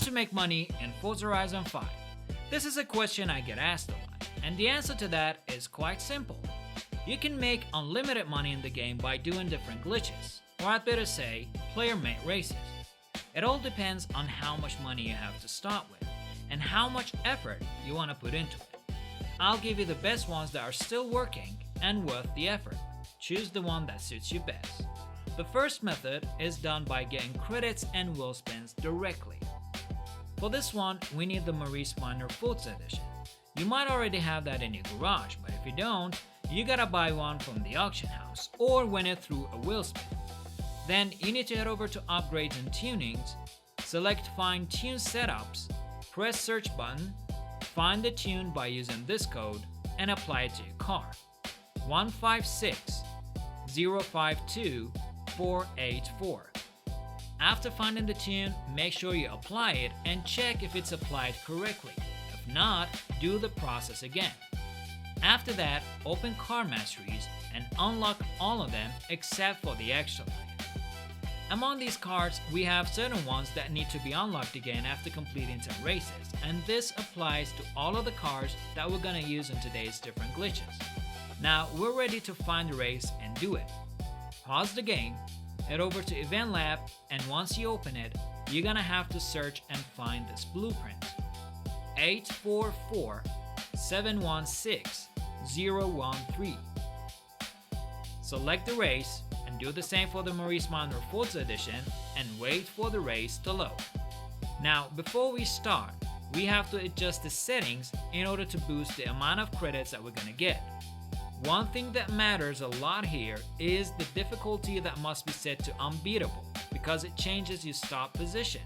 to make money in Forza Horizon 5? This is a question I get asked a lot, and the answer to that is quite simple. You can make unlimited money in the game by doing different glitches, or I'd better say, player-made races. It all depends on how much money you have to start with, and how much effort you want to put into it. I'll give you the best ones that are still working and worth the effort. Choose the one that suits you best. The first method is done by getting credits and wheelspins directly. For this one, we need the responsibly Forza edition. You might already have that in your garage, but if you don't, you gotta buy one from the auction house or win it through a wheelspin. Then you need to head over to upgrades and tunings, select find tune setups, press search button, find the tune by using this code, and apply it to your car. 156052484. After finding the tune, make sure you apply it and check if it's applied correctly. If not, do the process again. After that, open car masteries and unlock all of them except for the extra life. Among these cars, we have certain ones that need to be unlocked again after completing some races, and this applies to all of the cars that we're gonna use in today's different glitches. Now we're ready to find the race and do it. Pause the game, head over to Event Lab, and once you open it, you're gonna have to search and find this blueprint. 844716013. Select the race and do the same for the responsibly Forza edition and wait for the race to load. Now before we start, we have to adjust the settings in order to boost the amount of credits that we're gonna get. One thing that matters a lot here is the difficulty that must be set to unbeatable because it changes your start position.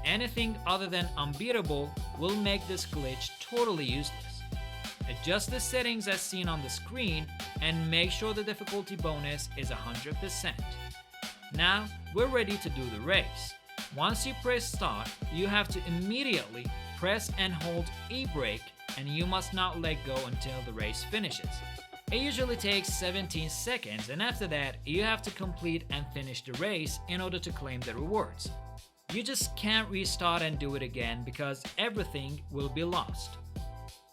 Anything other than unbeatable will make this glitch totally useless. Adjust the settings as seen on the screen and make sure the difficulty bonus is 100%. Now we're ready to do the race. Once you press start, you have to immediately press and hold e-brake, and you must not let go until the race finishes. It usually takes 17 seconds, and after that, you have to complete and finish the race in order to claim the rewards. You just can't restart and do it again because everything will be lost.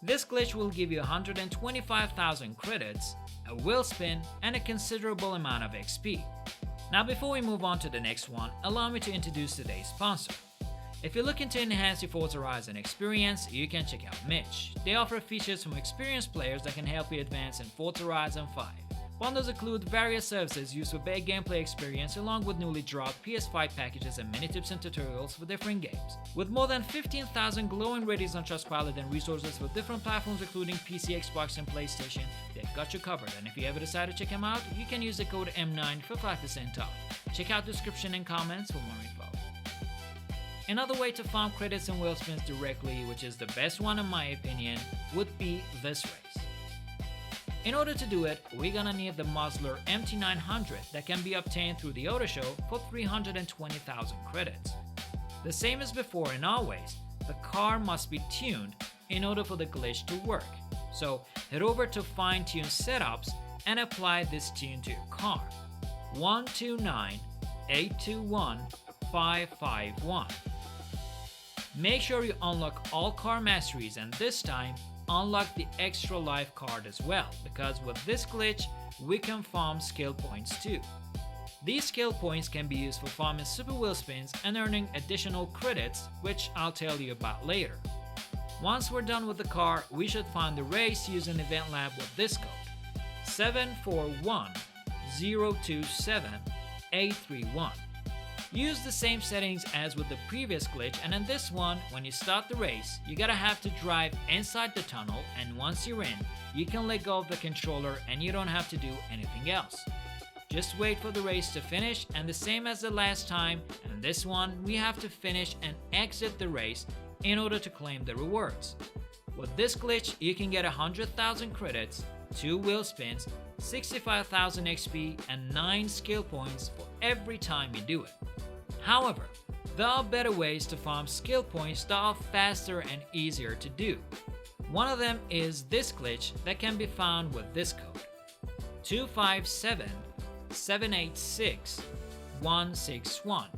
This glitch will give you 125,000 credits, a wheel spin, and a considerable amount of XP. Now before we move on to the next one, allow me to introduce today's sponsor. If you're looking to enhance your Forza Horizon experience, you can check out Mitch. They offer features from experienced players that can help you advance in Forza Horizon 5. Bundles include various services used for better gameplay experience along with newly dropped PS5 packages and many tips and tutorials for different games. With more than 15,000 glowing ratings on Trustpilot and resources for different platforms including PC, Xbox, and PlayStation, they've got you covered, and if you ever decide to check them out, you can use the code M9 for 5% off. Check out the description and comments for more info. Another way to farm credits and wheelspins directly, which is the best one in my opinion, would be this race. In order to do it, we're gonna need the Musler MT900 that can be obtained through the Auto Show for 320,000 credits. The same as before in always, the car must be tuned in order for the glitch to work. So head over to Fine Tune Setups and apply this tune to your car. 129821551. Make sure you unlock all car masteries, and this time unlock the extra life card as well, because with this glitch we can farm skill points too. These skill points can be used for farming super wheel spins and earning additional credits, which I'll tell you about later. Once we're done with the car, we should find the race using Event Lab with this code 741027A31. Use the same settings as with the previous glitch, and in this one, when you start the race, you gotta have to drive inside the tunnel, and once you're in, you can let go of the controller and you don't have to do anything else. Just wait for the race to finish, and the same as the last time, and this one, we have to finish and exit the race in order to claim the rewards. With this glitch, you can get 100,000 credits, 2 wheel spins, 65,000 XP, and 9 skill points for every time you do it. However, there are better ways to farm skill points that are faster and easier to do. One of them is this glitch that can be found with this code 2577866161.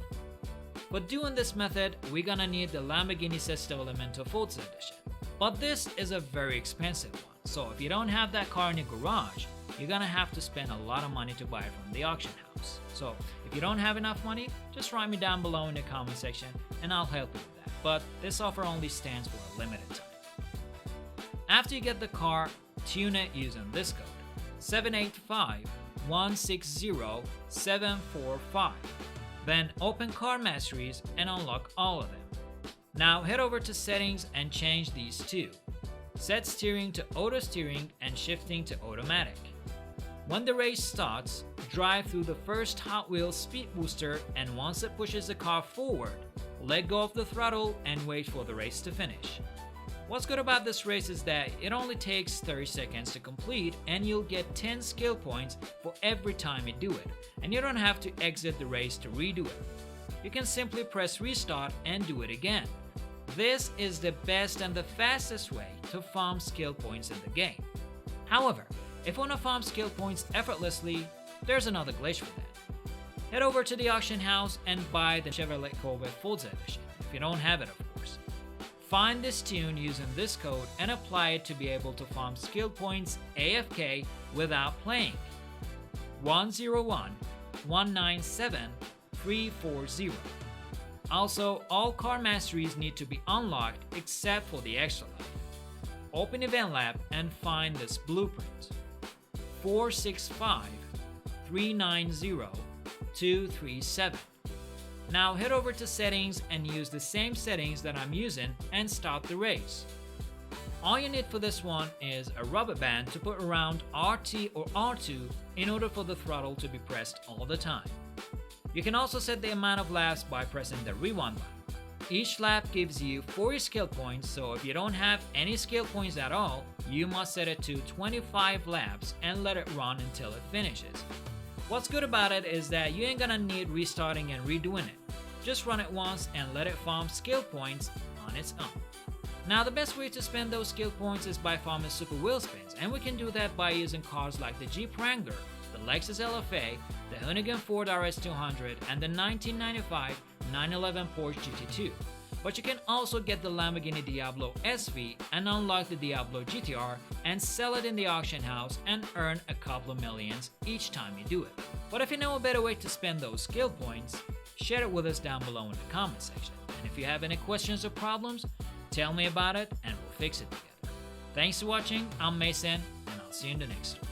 For doing this method, we're gonna need the Lamborghini Sesto Elemento Forza Edition. But this is a very expensive one, so if you don't have that car in your garage, you're gonna have to spend a lot of money to buy it from the auction house. So if you don't have enough money, just write me down below in the comment section and I'll help you with that. But this offer only stands for a limited time. After you get the car, tune it using this code 785-160-745. Then open Car Masteries and unlock all of them. Now head over to settings and change these two. Set steering to auto steering and shifting to automatic. When the race starts, drive through the first Hot Wheels speed booster, and once it pushes the car forward, let go of the throttle and wait for the race to finish. What's good about this race is that it only takes 30 seconds to complete and you'll get 10 skill points for every time you do it, and you don't have to exit the race to redo it. You can simply press restart and do it again. This is the best and the fastest way to farm skill points in the game. However, if you want to farm skill points effortlessly, there's another glitch for that. Head over to the auction house and buy the Chevrolet Corvette Forza Edition, if you don't have it of course. Find this tune using this code and apply it to be able to farm skill points AFK without playing. 101-197-340. Also, all car masteries need to be unlocked except for the extra life. Open Event Lab and find this blueprint. 465-390-237. Now head over to settings and use the same settings that I'm using and start the race. All you need for this one is a rubber band to put around RT or R2 in order for the throttle to be pressed all the time. You can also set the amount of laps by pressing the rewind button. Each lap gives you 40 skill points, so if you don't have any skill points at all, you must set it to 25 laps and let it run until it finishes. What's good about it is that you ain't gonna need restarting and redoing it. Just run it once and let it farm skill points on its own. Now the best way to spend those skill points is by farming super wheelspins, and we can do that by using cars like the Jeep Wrangler, the Lexus LFA, the Hoonigan Ford RS200, and the 1995 911 Porsche GT2. But you can also get the Lamborghini Diablo SV and unlock the Diablo GTR and sell it in the auction house and earn a couple of millions each time you do it. But if you know a better way to spend those skill points, share it with us down below in the comment section. And if you have any questions or problems, tell me about it and we'll fix it together. Thanks for watching, I'm Mason, and I'll see you in the next one.